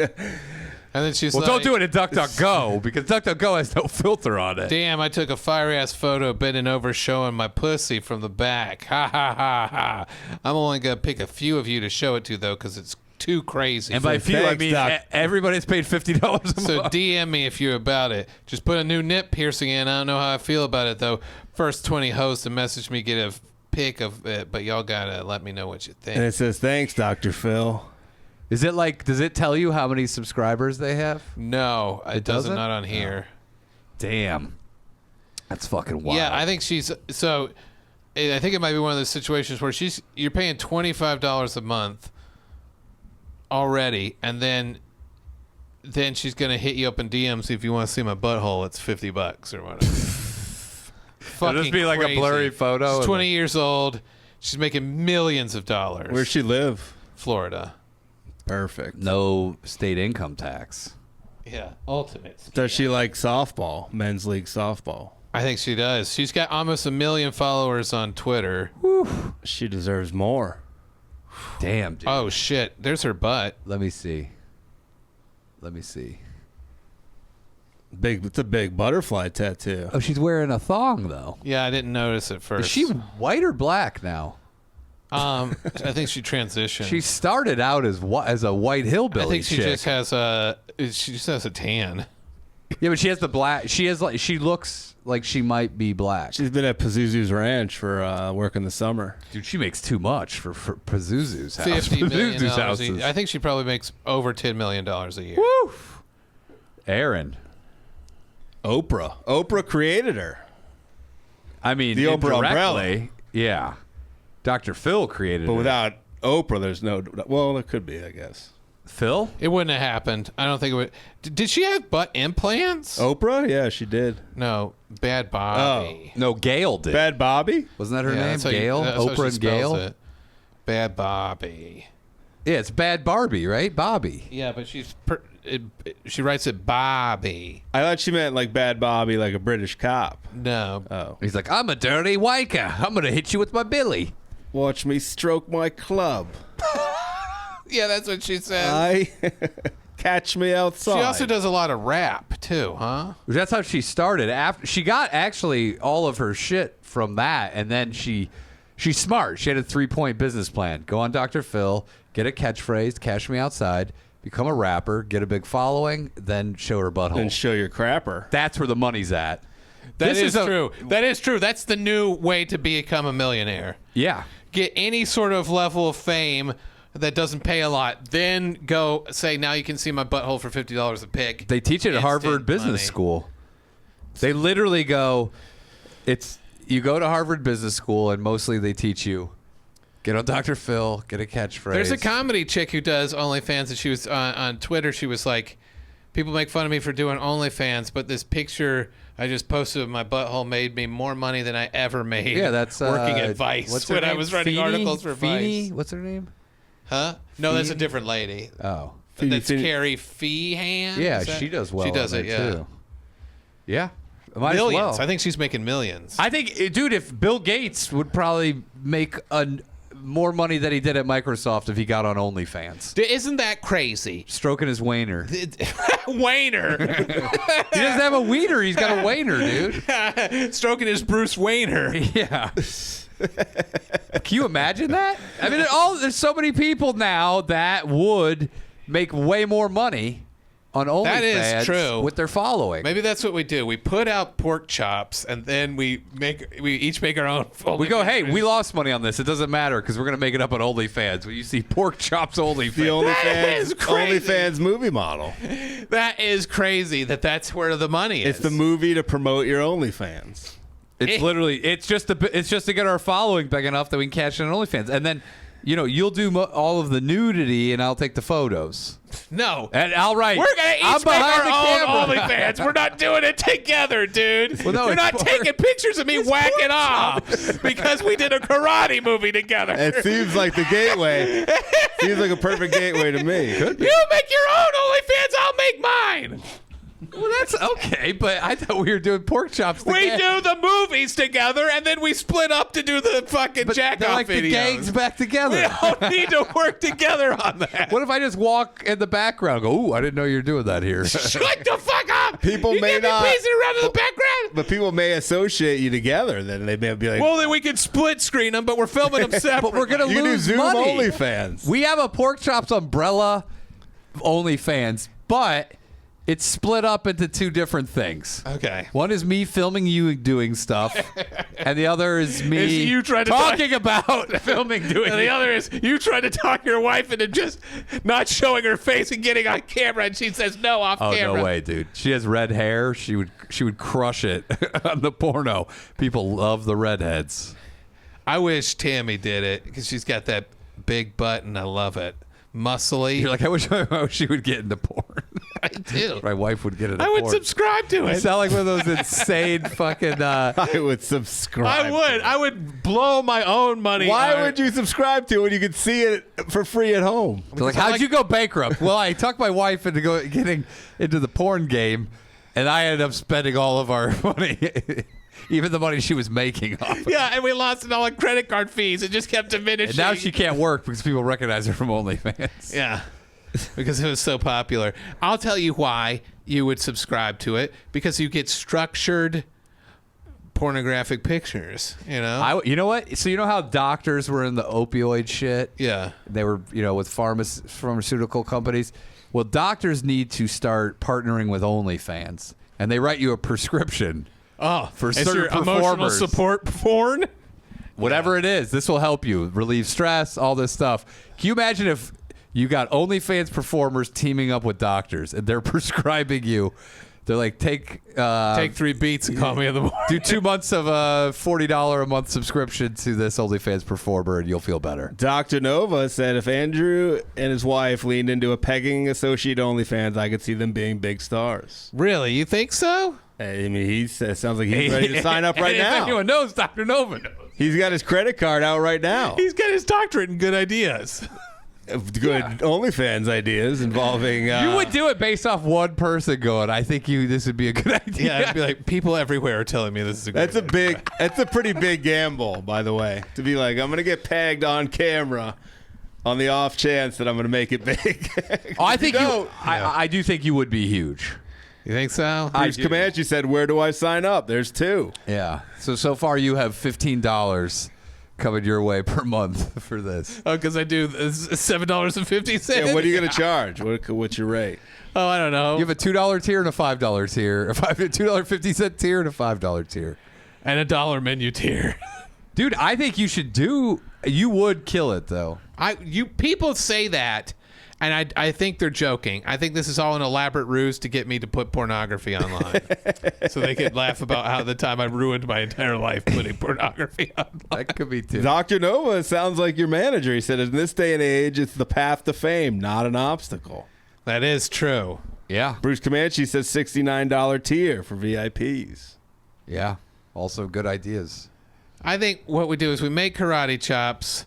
And then she's Well, like, don't do it in DuckDuckGo because DuckDuckGo has no filter on it. Damn, I took a fiery ass photo bending over showing my pussy from the back. Ha ha ha ha. I'm only going to pick a few of you to show it to, though, because it's too crazy. And by few, I Thanks, mean Doc. everybody's paid $50 a month. So DM me if you're about it. Just put a new nip piercing in. I don't know how I feel about it, though. First 20 hosts to message me get a pic of it, but y'all got to let me know what you think. And it says, thanks, Dr. Phil. Is it like? Does it tell you how many subscribers they have? No, it doesn't. doesn't? Not on here. Damn, that's fucking wild. Yeah, I think she's so. I think it might be one of those situations where you're paying $25 a month already, and then she's gonna hit you up in DMs if you want to see my butthole. It's $50 or whatever. Fucking just be like a crazy. blurry photo. She's 20 years old. She's making millions of dollars. Where's she live? Florida. Perfect. No state income tax. Yeah, ultimate. Does she like softball, men's league softball? I think she does. She's got almost 1 million followers on Twitter. She deserves more. Damn, dude. Oh shit! There's her butt. Let me see. It's a big butterfly tattoo. Oh, she's wearing a thong though. Yeah, I didn't notice at first. Is she white or black now? I think she transitioned. She started out as a white hillbilly. I think she chick. just has a tan. Yeah, but she has the black. She looks like she might be black. She's been at Pazuzu's ranch for work in the summer. Dude, she makes too much for Pazuzu's house. $50 million. Pazuzu's houses. I think she probably makes over $10 million a year. Woo! Aaron. Oprah created her. I mean, The Oprah indirectly, umbrella. yeah. Dr. Phil created But it. without Oprah, there's no. Well, there could be, I guess. Phil? It wouldn't have happened. I don't think it would. Did she have butt implants? Oprah? Yeah, she did. No, Bad Bobby. No, Gail did. Bad Bobby? Wasn't that her Yeah, name? that's how you- Gail? that's how she Oprah and spells Gail? it. Bad Bobby. Yeah, it's Bad Barbie, right? Bobby. Yeah, but she writes it Bobby. I thought she meant like Bad Bobby, like a British cop. No. Oh. He's like, I'm a dirty wanker. I'm going to hit you with my billy. Watch me stroke my club. Yeah, that's what she says. I catch me outside. She also does a lot of rap too, huh? That's how she started. After she got actually all of her shit from that, and then she's smart. She had a 3-point business plan. Go on Dr. Phil, get a catchphrase, cash me outside, become a rapper, get a big following, then show her butthole. And show your crapper. That's where the money's at. That This is is a- true. That is true. That's the new way to become a millionaire. Yeah. Get any sort of level of fame that doesn't pay a lot, then go say, now you can see my butthole for $50 a pic. They teach it at Instant Harvard Business money. School. They literally go, you go to Harvard Business School, and mostly they teach you, get on Dr. Phil, get a catchphrase. There's a comedy chick who does OnlyFans, and she was on Twitter. She was like, people make fun of me for doing OnlyFans, but this picture I just posted of my butthole made me more money than I ever made. Yeah, that's working at Vice what's her when I name? was writing Feeney? articles for Feeney? Vice. What's her name? Huh? No, that's a different lady. Oh. That's Feeney. Carrie Feehan. Yeah, Is that- she does well. She does on it, there, yeah. too. Yeah. Might Millions. as well. I think she's making millions. I think, dude, if Bill Gates would probably make more money than he did at Microsoft if he got on OnlyFans. Isn't that crazy? Stroking his wiener. He Wayner. doesn't have a wiener. He's got a wiener, dude. Stroking his Bruce Wayner. Yeah. Can you imagine that? I mean, there's so many people now that would make way more money on OnlyFans That is true. with their following. Maybe that's what we do. We put out pork chops, and then we each make our own. We go, hey, OnlyFans. we lost money on this. It doesn't matter because we're going to make it up on OnlyFans. When you see pork chops OnlyFans. The is crazy. OnlyFans movie model. That is crazy. That's where the money is. It's the movie to promote your OnlyFans. It's literally, it's just to get our following big enough that we can cash in on OnlyFans. And then, you'll do all of the nudity and I'll take the photos. No. And I'll write, We're gonna I'm each make behind our the own camera. OnlyFans. We're not doing it together, dude. Well, no, You're it's not pork- taking pictures of me whacking off because we did a karate movie together. It seems like the gateway. Seems like a perfect gateway to me. You make your own OnlyFans. I'll make mine. Well, that's okay, but I thought we were doing pork chops We together. do the movies together, and then we split up to do the fucking But jack they're off like videos. the gangs back We together. don't need to work together on that. What if I just walk in the background and go, ooh, I didn't know you were doing that here. Shut the fuck up! People you may can't be not- pacing around in the background. But people may associate you together. Then they may be like, Well, then we can split screen them, but we're filming them separately. But we're going to you can do lose Zoom money. OnlyFans. We have a pork chops umbrella OnlyFans, but it's split up into two different things. Okay. One is me filming you doing stuff, and the other is me Is you trying to talking about filming doing And the other is you trying to talk your wife into just not showing her face and getting on camera, and she says no off Oh, camera. no way, dude. She has red hair. She would crush it on the porno. People love the redheads. I wish Tammy did it because she's got that big butt, and I love it. Muscly. You're like, I wish she would get into porn. I do. My wife would get into I would porn. subscribe to I it. sound like one of those insane fucking. I would subscribe. I would blow my own money. Why on- would you subscribe to it when you could see it for free at home? They're like, how'd you go bankrupt? Well, I talked my wife into getting into the porn game, and I ended up spending all of our money, even the money she was making off. Of it. Yeah, and we lost it all in credit card fees. It just kept diminishing. And now she can't work because people recognize her from OnlyFans. Yeah, because it was so popular. I'll tell you why you would subscribe to it, because you get structured pornographic pictures, you know? You know what? So you know how doctors were in the opioid shit? Yeah. They were, with pharmaceutical companies. Well, doctors need to start partnering with OnlyFans, and they write you a prescription. Oh, For it's certain your emotional performers. support porn? Whatever it is, this will help you relieve stress, all this stuff. Can you imagine if you got OnlyFans performers teaming up with doctors and they're prescribing you They're like, take 3 beats and call me in the morning. do 2 months of a $40 a month subscription to this OnlyFans performer, and you'll feel better. Dr. Nova said if Andrew and his wife leaned into a pegging associate OnlyFans, I could see them being big stars. Really? You think so? I mean, he says, sounds like he's ready to sign up right If now. anyone knows, Dr. Nova knows. He's got his credit card out right now. He's got his doctorate in good ideas. Good OnlyFans ideas involving. You would do it based off one person going, I think this would be a good idea. Yeah, it'd be like people everywhere are telling me this is a good idea. That's a pretty big gamble, by the way, to be like, I'm going to get pegged on camera on the off chance that I'm going to make it big. I think I do think you would be huge. You think so? Bruce Comanche said, where do I sign up? There's 2. Yeah. So far you have $15 coming your way per month for this. Oh, because I do $7.50. Yeah, what are you going to charge? What's your rate? Oh, I don't know. You have a $2 tier and a $5 tier, a $2.50 tier and a $5 tier. And a $1 menu tier. Dude, I think you would kill it though. People say that, and I think they're joking. I think this is all an elaborate ruse to get me to put pornography online, so they could laugh about how the time I ruined my entire life putting pornography online. That could be too. Dr. Nova sounds like your manager. He said, in this day and age, it's the path to fame, not an obstacle. That is true. Yeah. Bruce Comanche says $69 tier for VIPs. Yeah. Also good ideas. I think what we do is we make karate chops.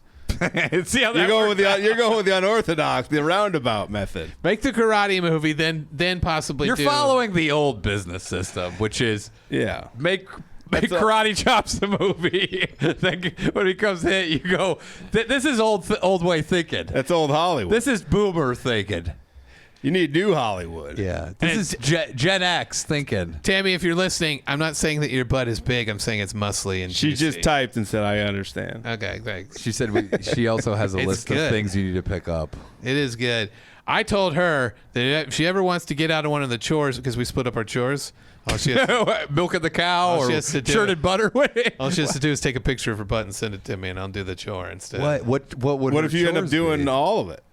See how You're going with the unorthodox, the roundabout method. Make the karate movie, then possibly You're following the old business system, which is make Karate Chops the movie. Then when it comes hit, you go, this is old way thinking. That's old Hollywood. This is boomer thinking. You need new Hollywood. Yeah. This is Gen X thinking. Tammy, if you're listening, I'm not saying that your butt is big. I'm saying it's muscly and She juicy. just typed and said, I understand. Okay, thanks. She said she also has a list of things you need to pick up. It is good. I told her that if she ever wants to get out of one of the chores, because we split up our chores, all she has to, milking the cow or shirted butter with it. all she has to do is take a picture of her butt and send it to me, and I'll do the chore instead. What if you end up doing all of it?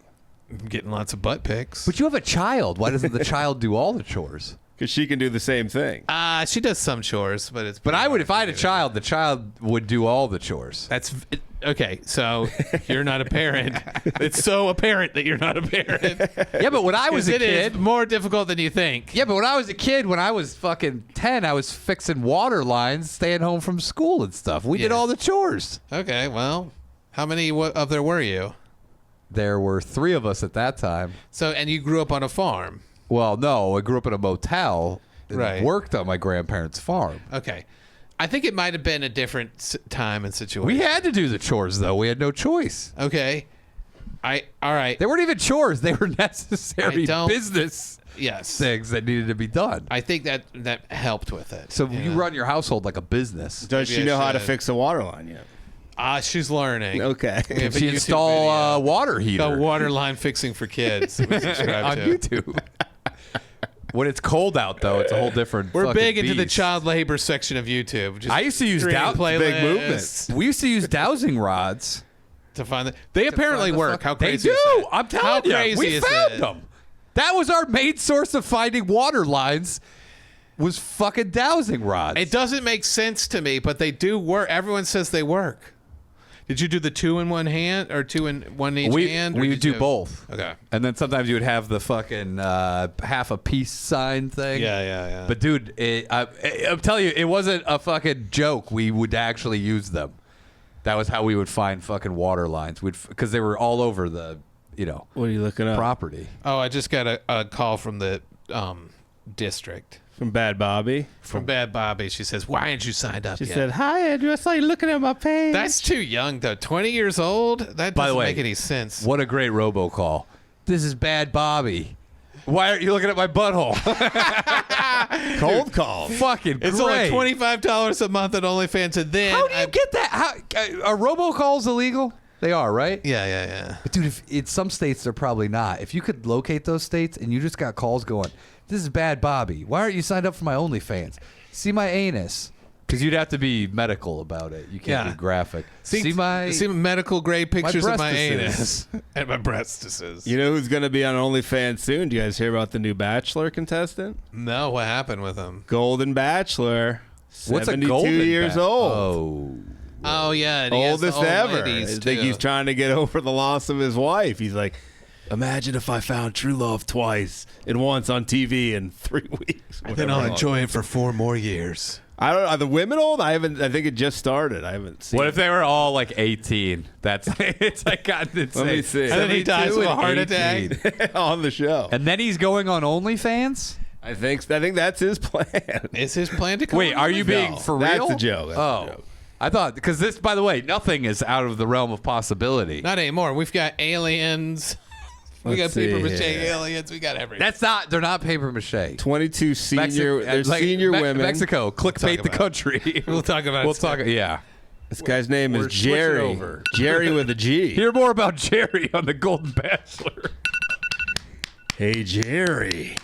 I'm getting lots of butt pics. But you have a child. Why doesn't the child do all the chores? Because she can do the same thing. She does some chores, but it's. But I would, if I had a child, the child would do all the chores. That's okay. So you're not a parent. It's so apparent that you're not a parent. Yeah, but when I was a It kid, is more difficult than you think. yeah, but when I was a kid, when I was fucking 10, I was fixing water lines, staying home from school and stuff. We did Yeah. all the chores. Okay. Well, how many of there were you? There were 3 of us at that time. So, and you grew up on a farm. Well, no, I grew up in a motel and Right. worked on my grandparents' farm. Okay. I think it might have been a different time and situation. We had to do the chores, though. We had no choice. Okay. All right. They weren't even chores. They were necessary business Yes. things that needed to be done. I think that helped with it. So you run your household like a business. Does Maybe she know I how to should. fix a water line yet? She's learning. Okay. We have a She YouTube install a video. water heater The water line fixing for kids. that we subscribe on to. YouTube. When it's cold out, though, it's a whole different. We're fucking big into the beast. child labor section of YouTube. Just I used to use streaming playlists big movement. We used to use dowsing rods. to find that. They apparently work. How crazy They is do. that? I'm telling How you. crazy We is found that? them. That was our main source of finding water lines. Was fucking dowsing rods. It doesn't make sense to me, but they do work. Everyone says they work. Did you do the 2 in one hand or 2 in one each hand? or We did would do you- both. Okay. And then sometimes you would have the fucking half a peace sign thing. Yeah. But dude, I'm telling you, it wasn't a fucking joke. We would actually use them. That was how we would find fucking water lines. Because they were all over the, What are you looking up? property. Oh, I just got a call from the district. From Bad Bobby. From Bad Bobby. She says, why aren't you signed up She yet? said, hi, Andrew. I saw you looking at my page. That's too young, though. 20 years old? That By the doesn't way, make any sense. What a great robocall. This is Bad Bobby. Why aren't you looking at my butthole? cold call. Fucking It's great. only $25 a month at OnlyFans, and then How do you get that? Are robocalls illegal? They are, right? Yeah. But dude, if in some states they're probably not. If you could locate those states and you just got calls going, this is Bad Bobby. Why aren't you signed up for my OnlyFans? See my anus. Because you'd have to be medical about it. You can't be graphic. See medical grade pictures of my anus breastises. and my breastises. You know who's going to be on OnlyFans soon? Do you guys hear about the new Bachelor contestant? No, what happened with him? Golden Bachelor. What's a 72 golden years old? Oh yeah, and he has the Oldest old ever. I ladies, think too. he's trying to get over the loss of his wife. He's like, imagine if I found true love twice and once on TV in 3 weeks. And then I'll enjoy it for 4 more years. I don't know. Are the women old? I think it just started. I haven't seen. What if they were all like 18? That's it's like gotten insane. Let me see. And then he dies of a heart 18. attack. on the show? And then he's going on OnlyFans? I think that's his plan. Is his plan to come? Wait, on are you OnlyFans? being No, for that's real? a joke. That's a joke. I thought, because this, by the way, nothing is out of the realm of possibility. Not anymore. We've got aliens. We got Let's see paper mache here. aliens. We got everything. They're not paper mache. 22 senior. There's like senior women. Mexico, clickbait the about it. country. We'll talk about it. We'll talk, yeah. This guy's name We're is switching Jerry. over. Jerry with a G. Hear more about Jerry on the Golden Bachelor. Hey Jerry,